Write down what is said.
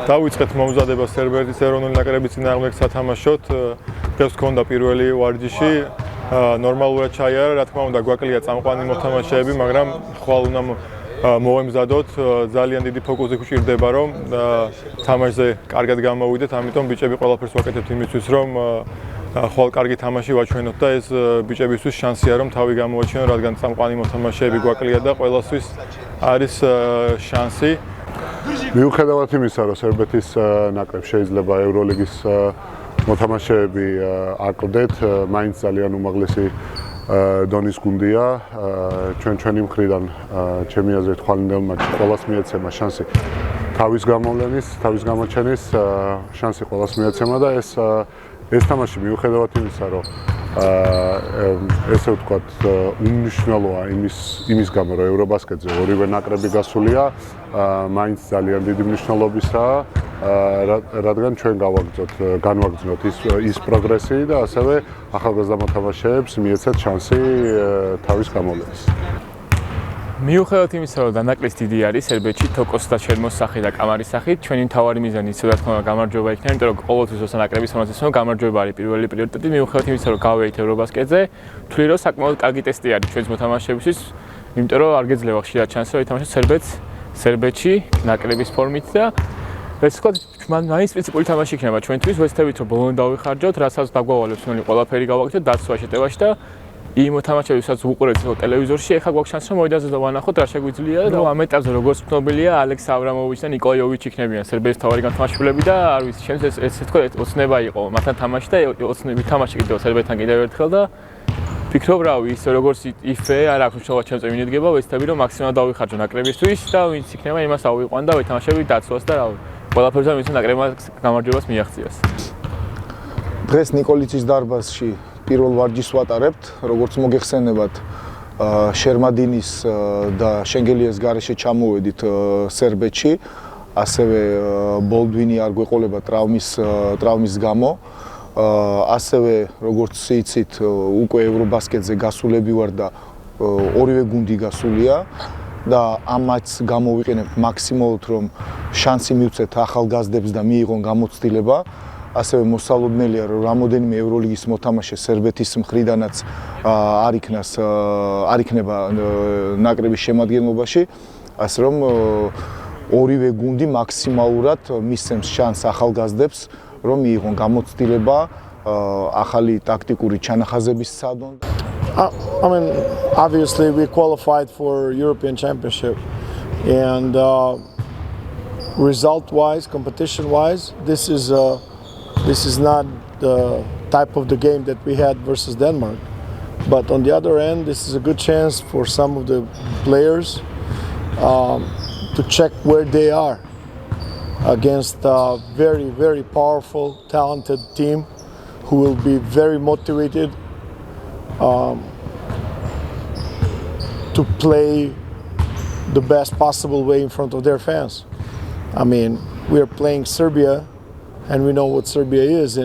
დავიწყეთ მომზადება სერბეთის ეროვნული ნაკრების წინააღმდეგ სათამაშოდ. დღეს გქონდა პირველი ვარჯიში. ნორმალურად ჩაიარა, რა თქმა უნდა, გვაკლია წამყვანი მოთამაშეები, მაგრამ ხვალ უნდა მოვემზადოთ. ძალიან დიდი ფოკუსი გვჭირდება, რომ თამაშზე კარგად გამოვიდეთ, ამიტომ ბიჭები ყველაფერს ვაკეთებთ იმისთვის, რომ ხვალ კარგი თამაში ვაჩვენოთ და ეს ბიჭებისთვის შანსია, რომ თავი გამოაჩინონ, რადგან წამყვანი მოთამაშეები გვაკლია და ყველასთვის არის შანსი. მიუხედავად იმისა, რომ სერბეთის ნაკრებს შეიძლება ევროლიგის მოთამაშეები აკლდეთ, მაინც ძალიან უმაღლესი დონის გუნდია. ჩვენი მხრიდან ჩემი აზრით ხვალინდელ მატჩში ყველას მიეცემა შანსი თავის გამოვლენის, თავის გამოჩენის შანსი ყველას მიეცემა და ეს თამაში მიუხედავად იმისა, რომ ესე ვთქვათ, უმნიშვნელოა იმის გამო, რომ ევრობასკეტზე ორივე ნაკრები გასულია, მაინც ძალიან დიდი მნიშვნელობისაა, რადგან ჩვენ განვაგრძნოთ ის პროგრესი და ასევე ახალგაზრდა მოთამაშეებს მიეცეთ შანსი თავის გამოვლენის. მიუხედავად იმისა, რომ დანაკლისი დიდი არის სერბეთში თოკოს და ჩერმოს სახით და კამარის სახით, ჩვენი მთავარი მიზანი ისე რა თქმა უნდა გამარჯვება იქნება, იმიტომ რომ ყოველთვის როცა ნაკრების მონაცემს გამარჯვება არის პირველი პრიორიტეტი, მიუხედავად იმისა, რომ გავეით ევრობასკეტზე, თვლი რომ საკმაოდ კარგი ტესტი არის ჩვენს მოთამაშეებისთვის, იმიტომ რომ არ გეძლევა ხშირად ჩანსი, რომ ითამაშოთ სერბეთში ნაკრების ფორმით და ეს ვთქვათ, მაინც პრინციპული თამაში იქნება ჩვენთვის, ვეცდებით რომ ბოლომდე დავიხარჯოთ, რასაც დაგვავალებს ნუ ყველაფერი გავაკეთოთ დაცვა შეტევაში და იმ მოთამაშეებსაც უყურებთ ტელევიზორში, ეხლა გვაქვს შანსი რომ მოედანზე დავანახოთ რა შეგვიძლია და ამ ეტაპზე როგორც ცნობილია, ალექს აბრამოვიჩი და ნიკოლაი იოვიჩი იქნებიან სერბეთის მთავარი განთამაშებლები და არ ვიცი, შემს ეს თქო ოცნება იყო მათთან თამაში და ოცნები თამაში კიდევ სერბეთთან კიდევ ერთხელ და ფიქრობ რავი, ის როგორც იფე არ აქვს მნიშვნელობა ჩემზე ვინ ედგება, ვეცდები რომ მაქსიმალურად დავიხარჯო ნაკრებისთვის და ვინც იქნება იმას ავიყვან და ვეთამაშები დაცვას და რავი, ყველაფერზე ვინც ნაკრებმა გამარჯვებას მიაღწიოს. დღეს ნიკოლიცის დარბაზში პირველ ვარჯიშს ვატარებთ, როგორც მოგეხსენებათ, შერმადინის და შენგელიას გარეშე ჩამოვედით სერბეთში, ასევე ბოლდვინი არ გვეყოლება ტრავმის გამო, ასევე როგორც იცით, უკვე ევრობასკეტზე გასულები ვარ და ორივე გუნდი გასულია და ამ მატჩს გამოვიყენებთ მაქსიმალურად, რომ შანსი მივცეთ ახალგაზრდებს და მიიღონ გამოცდილება. ასევე მოსალოდნელია, რომ რამოდენიმე ევროლიგის მოთამაშე სერბეთის მხრიდანაც არ იქნება ნაკრების შემადგენლობაში, ასე რომ ორივე გუნდი მაქსიმალურად მისცემს შანსს ახალგაზრდებს, რომ მიიღონ გამოცდილება ახალი ტაქტიკური ჩანახაზების სადონ. I mean, obviously we qualified for European Championship and result-wise, competition-wise, this is not the type of the game that we had versus Denmark. But on the other end, this is a good chance for some of the players to check where they are against a very, very powerful, talented team who will be very motivated to play the best possible way in front of their fans. I mean, we are playing Serbia and we know what Serbia is.